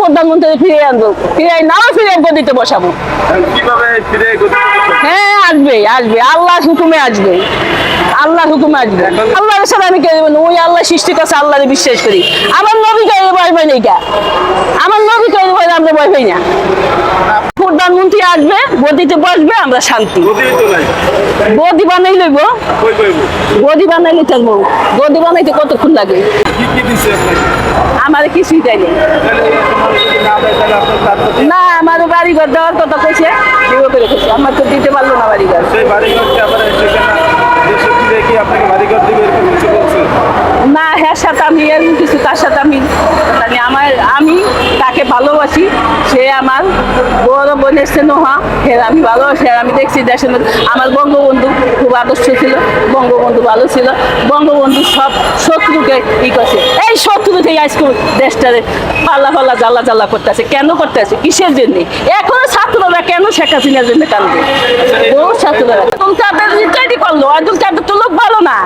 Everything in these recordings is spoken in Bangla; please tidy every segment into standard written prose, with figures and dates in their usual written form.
প্রধানমন্ত্রী ফিরে আনবো, ফিরে নাও ফিরে গদিতে বসাবো। হ্যাঁ আসবে আসবে, আল্লাহ হুকুমে আসবে, আল্লাহ হুকুমে আসবে। আল্লাহর সাথে আমি কে দেবেন? ওই আল্লাহ সৃষ্টি করছে, আল্লাহরে বিশ্বাস করি। আমার নবীকে ভয় পাই না, এটা আমার নবীকে ভয় আমরা ভয় পাই না। প্রধানমন্ত্রী আসবে, গদিতে বসবে, আমরা শান্তি। গদি বানাই লইব, গদি বানাইলে থাকবো। গদি বানাইতে কতক্ষণ লাগে? আমার কিছুই দেয়নি না, আমার বাড়িঘর দেওয়ার কথা কইছে, আমার তো দিতে পারলো না বাড়িঘর। না, হ্যাঁ সাথে আমি এরকম কিছু, তার সাথে আমি আমি তাকে ভালোবাসি, সে আমার বড় বোনের স্নেহা, আমি ভালোবাসি। আমি দেখছি দেশের মধ্যে আমার বঙ্গবন্ধু খুব আদর্শ ছিল, বঙ্গবন্ধু ভালো ছিল, বঙ্গবন্ধু সব শত্রুকে ই করছে। এই শত্রুকে আজকে দেশটারে পাল্লা পাল্লা জ্বালা জ্বালা করতেছে। কেন করতেছে? কিসের জন্য? এখনো ছাত্ররা কেন শেখ হাসিনার জন্য কান্দে? বহু ছাত্ররা তাদের তৈরি করলো। অজুল কাদের তো লোক ভালো না,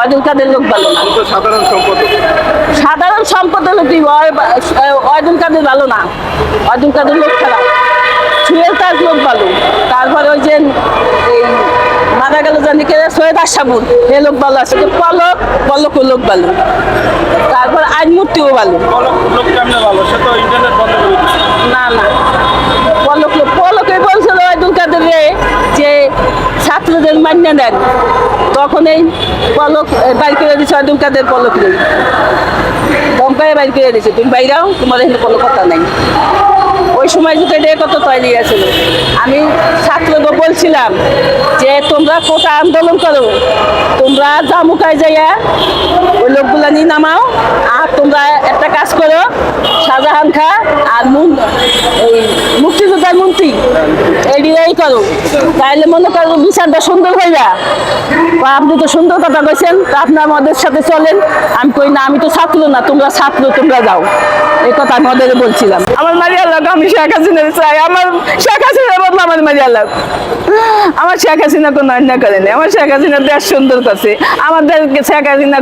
অজুল কাদের লোক ভালো না, সাধারণ সম্পদ হলো কি? অজুল কাদের ভালো না, অজুল কাদের লোক খারাপ, সুয়েল তার লোক ভালো। তারপরে ওই যে এই মারা গেল জানি কে, সৈয়দ আশাবুল, এ লোক ভালো আছে। পলক, পলকও লোক ভালো। তারপর আইন মূর্তিও ভালো। না না, পলকে বলছিল অজুল কাদের যে ছাত্রদের মান্য দেন, তখন এই পলক বাইর করে দিচ্ছে অজুল কাদের, পলক নেই, দমকায় বাইর করে দিচ্ছে, তুমি বাইরাও, তোমার এখানে কোনো কথা নাই। ওই সময় যদি এটা কত তৈরি আছে। আমি ছাত্রকে বলছিলাম যে তোমরা কোটা আন্দোলন করো, তোমরা জামুকায় যাইয়া ওই লোকগুলা নিয়ে নামাও, আর তোমরা একটা কাজ করো, শাহজাহান খা আর এই মুক্তিযোদ্ধার মন্ত্রী এই করো, তাইলে মনে করো বিচারটা সুন্দর হয়ে যা। আপনি তো সুন্দর কথা কইছেন, তা আপনার আমাদের সাথে চলেন। আমি কই না, আমি তো ছাত্র না, তোমরা ছাত্র, তোমরা যাও। এই কথা আমি ওদের বলছিলাম। আমার মারিয়া লাগ, আমি শেখ হাসিনা চাই, আমার শেখ হাসিনার বদলে আমার মারিয়া লাগ। আমার শেখ হাসিনা কোনো অন্যায় করেনি, আমার শেখ হাসিনা দেশ সুন্দর করছে, আমাদের শেখ হাসিনা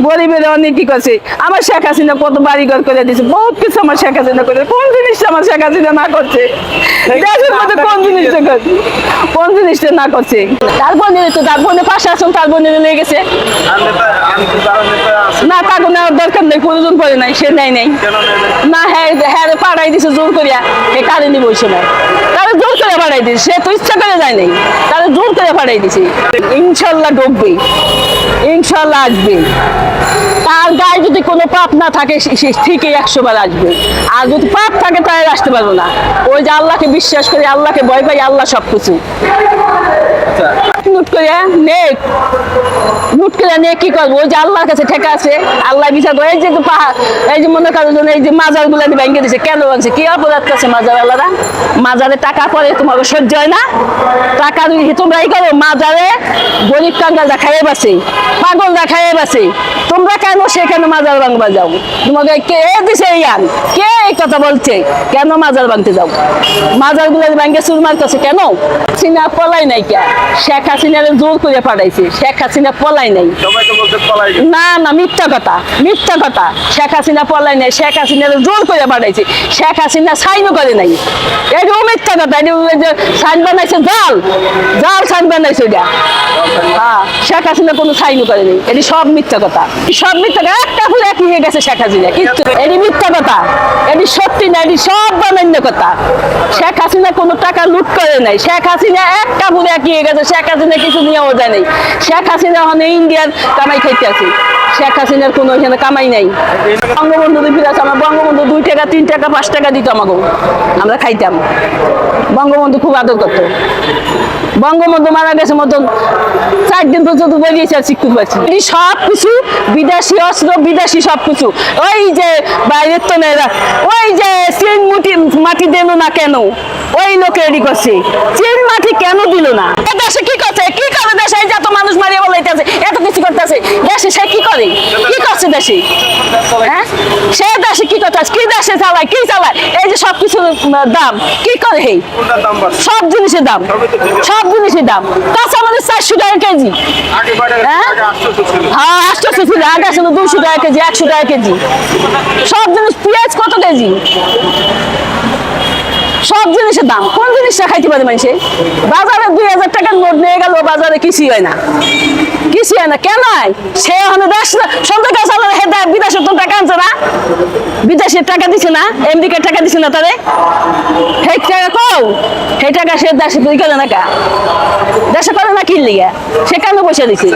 গরিবের অনেক কি করছে। আমার শেখ হাসিনা কত বাড়িঘর করে দিয়েছে, বহুত কিছু আমার শেখ হাসিনা করে। কোন জিনিসটা আমার শেখ হাসিনা না করছে? দেশের মধ্যে কোন জিনিসটা করছে? কোন জিনিসটা না করছে? তার বোনের তো, তার বোনের পাশে আসুন, তার বোনের লেগে গেছে না, তাকে নেওয়ার দরকার নেই, প্রয়োজন পড়ে নাই, সে নেয় নাই না। হ্যাঁ হ্যাঁ পাড়াই দিছে জোর করিয়া, হে কারে নিব ওই সময়, তারা জোর করে পাড়াই দিছে, সে তো ইচ্ছা করে যায় নাই, তারা জোর করে পাড়াই দিছে। ইনশাল্লাহ ডুববে, ইনশাল্লাহ আসবে। তার গায়ে যদি কোনো পাপ না থাকে, সে ঠিকই 100 বার আসবে। আর যদি পাপ থাকে তাহলে আসতে পারবো না। ওই যে আল্লাহকে বিশ্বাস করি, আল্লাহকে ভয় পাই, আল্লাহ সবকিছু লুট করে নিয়ে কি করবো? ওই যে আল্লাহর কাছে ঠেকা আছে, আল্লাহ বিচার করে। এই যে পাহাড়, এই যে মনে করো এই যে মাজার গুলা ভেঙে দিচ্ছে, কেন ভাঙছে? কি অপরাধ করছে মাজার আল্লাহরা? মাজারে টাকা পরে তোমাকে সহ্য হয় না? টাকা তোমরা এই করো, মাজারে গরিব কাঙ্গালরা খাইয়ে বাসে, পাগলরা খাইয়ে বাসে, তোমরা কেন সেখানে মাজার ভাঙবা যাও? তোমাকে কে দিছে ইয়ান? কে এই কথা বলছে? কেন মাজার ভাঙতে যাও? মাজার গুলা ভেঙে চুরমার করছে কেন? হাসিনা পলাই নাই, কে শেখ হাসিনারে জোর করে পাঠাইছে, শেখ হাসিনা পলাই নাই। না না, মিথ্যা কথা, মিথ্যা কথা। শেখ হাসিনা পলাই নাই, শেখ হাসিনারে জোর করে পাঠাইছে। শেখ হাসিনা সাইনও করে নাই, এটাও মিথ্যা কথা। এটা সাইন বানাইছে, জাল জাল সাইন বানাইছে এটা। হ্যাঁ, শেখ হাসিনা কোনো সাইনও করে নাই, এটি সব মিথ্যা কথা, সব মিথ্যা কথা। একটা ফুল একই হয়ে গেছে শেখ হাসিনা, কিন্তু এটি মিথ্যা কথা, এটি সত্যি না, এটি সব বানান্য কথা। শেখ হাসিনা কোনো টাকা লুট করে নাই, শেখ হাসিনা একটা ফুল একই হয়ে গেছে। শেখ হাসিনা কিছু নিয়েও যায় নাই, শেখ হাসিনা ওখানে ইন্ডিয়ার কামাই খাইতে আছে, শেখ হাসিনার কোনো এখানে কামাই নাই। বঙ্গবন্ধু ফিরে আছে, আমার বঙ্গবন্ধু 2 টাকা 3 টাকা 5 টাকা দিত আমাকে, আমরা খাইতাম। বঙ্গবন্ধু খুব আদর করতো। বঙ্গবন্ধু মারা গেছে মতন 4 দিন পর্যন্ত বলিয়েছে আর শিক্ষক পাচ্ছি। সব কিছু বিদেশি অস্ত্র, বিদেশি সব কিছু। ওই যে বাইরের তো মেয়েরা, ওই যে চীন মাটি দিল না কেন? ওই লোক রেডি করছে, চীন মাটি কেন দিল না? দেশে কি করছে? কি করে দেশে? যত মানুষ মারিয়ে বলাইতেছে, এত কিছু করতেছে দেশে, সে কি করে? কি করছে দেশে? হ্যাঁ, সে দেশে কি করতেছে? কি দেশে চালায়? কি চালায়? এই যে সবকিছুর দাম কি করে? হে, সব জিনিসের দাম, সব জিনিসের দাম। কাঁচা আমাদের 400 টাকা কেজি। হ্যাঁ, 800 ছিল, আগে ছিল 200 টাকা কেজি, 100 টাকা কেজি। সব জিনিস, পেঁয়াজ কত কেজি, সব জিনিসের দাম। কোন জিনিসটা খাইতে পারে মানুষে? বাজারে 2000 টাকার নোট নিয়ে গেল, বাজারে কিছুই হয় না, কিছুই হয় না। কেন হয়? সে ওখানে দেশ সন্ধ্যা কাছে বিদেশের তো টাকা আনছে না, বিদেশের টাকা দিছে না, আমেরিকার টাকা দিছে না তারে, সেই টাকা কও, সেই টাকা সে দেশে তৈরি করে না, কা দেশে করে না, কিনলিগা সে কেন পয়সা দিছে?